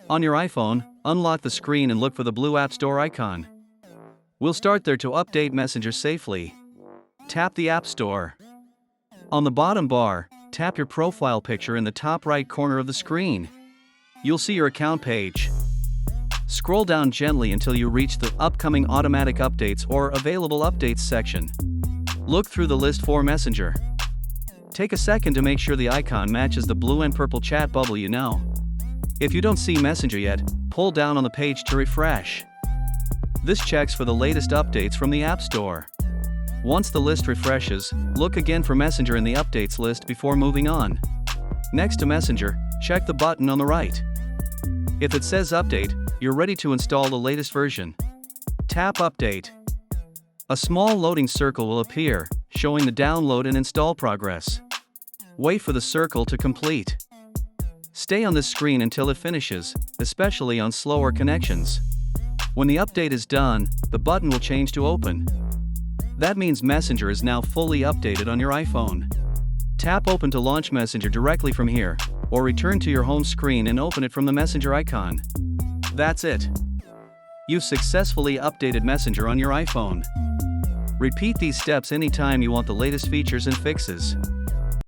On your iPhone, unlock the screen and look for the blue App Store icon. We'll start there to update Messenger safely. Tap the App Store. On the bottom bar, tap your profile picture in the top right corner of the screen. You'll see your account page. Scroll down gently until you reach the Upcoming Automatic Updates or Available Updates section. Look through the list for Messenger. Take a second to make sure the icon matches the blue and purple chat bubble you know. If you don't see Messenger yet, pull down on the page to refresh. This checks for the latest updates from the App Store. Once the list refreshes, look again for Messenger in the Updates list before moving on. Next to Messenger, check the button on the right. If it says Update, you're ready to install the latest version. Tap Update. A small loading circle will appear, showing the download and install progress. Wait for the circle to complete. Stay on this screen until it finishes, especially on slower connections. When the update is done, the button will change to Open. That means Messenger is now fully updated on your iPhone. Tap Open to launch Messenger directly from here, or return to your home screen and open it from the Messenger icon. That's it. You've successfully updated Messenger on your iPhone. Repeat these steps anytime you want the latest features and fixes.